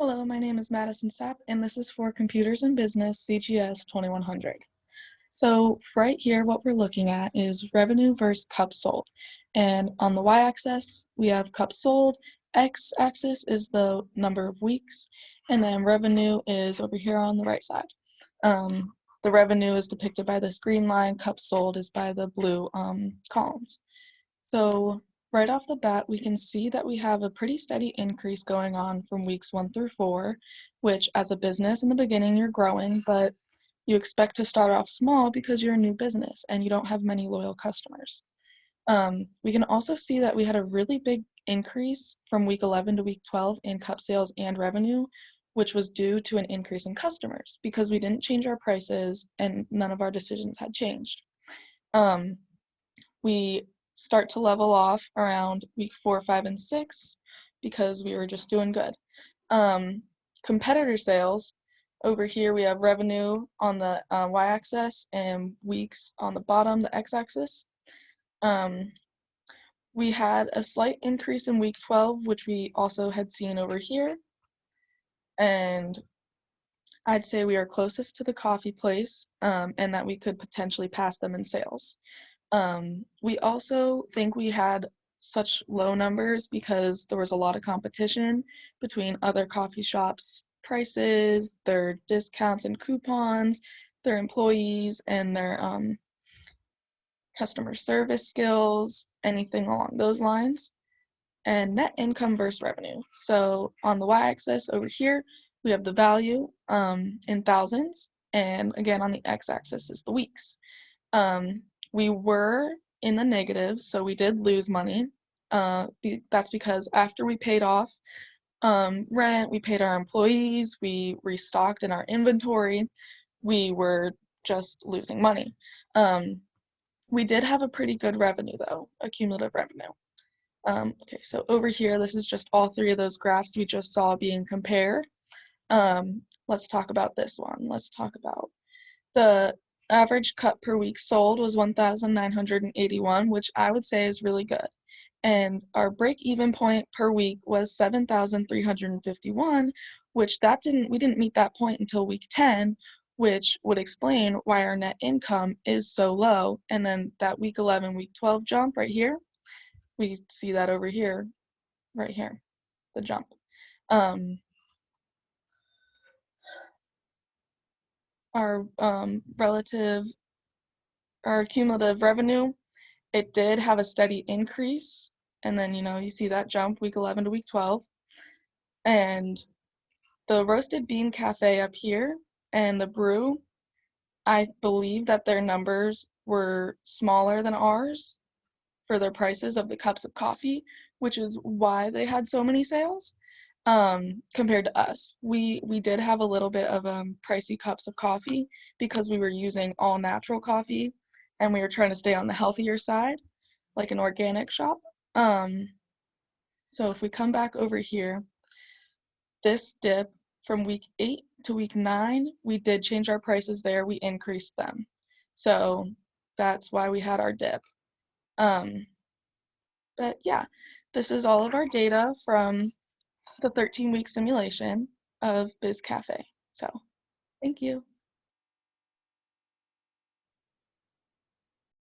Hello, my name is Madison Sapp, and this is for Computers and Business CGS 2100. So right here, what we're looking at is revenue versus cups sold. And on the y-axis, we have cups sold, x-axis is the number of weeks, and then revenue is over here on the right side. The revenue is depicted by this green line, cups sold is by the blue columns. So right off the bat, we can see that we have a pretty steady increase going on from weeks 1 through 4, which as a business in the beginning, you're growing, but you expect to start off small because you're a new business and you don't have many loyal customers. We can also see that we had a really big increase from week 11 to week 12 in cup sales and revenue, which was due to an increase in customers because we didn't change our prices and none of our decisions had changed. We start to level off around week 4, 5, and 6 because we were just doing good. Competitor sales, over here we have revenue on the y-axis and weeks on the bottom, the x-axis. We had a slight increase in week 12, which we also had seen over here. And I'd say we are closest to the coffee place and that we could potentially pass them in sales. We also think we had such low numbers because there was a lot of competition between other coffee shops' prices, their discounts and coupons, their employees, and their customer service skills, anything along those lines. And net income versus revenue. So on the y-axis over here, we have the value in thousands, and again on the x-axis is the weeks. We were in the negatives, so we did lose money. That's because after we paid off rent, we paid our employees, we restocked in our inventory, we were just losing money. We did have a pretty good revenue though, a cumulative revenue. Okay, so over here, this is just all three of those graphs we just saw being compared. Let's talk about this one. Let's talk about the average cup per week sold was 1,981, which I would say is really good. And our break-even point per week was 7,351, which we didn't meet that point until week 10, which would explain why our net income is so low. And then that week 11, week 12 jump right here, we see that over here, right here, the jump. Our cumulative revenue, it did have a steady increase, and then you see that jump week 11 to week 12. And the Roasted Bean Cafe up here and the Brew, I believe that their numbers were smaller than ours for their prices of the cups of coffee, which is why they had so many sales compared to us. We did have a little bit of pricey cups of coffee because we were using all natural coffee and we were trying to stay on the healthier side, like an organic shop. So if we come back over here, this dip from week 8 to week 9, we did change our prices there. We increased them. So that's why we had our dip. But yeah, this is all of our data from the 13-week simulation of Biz Cafe. So thank you.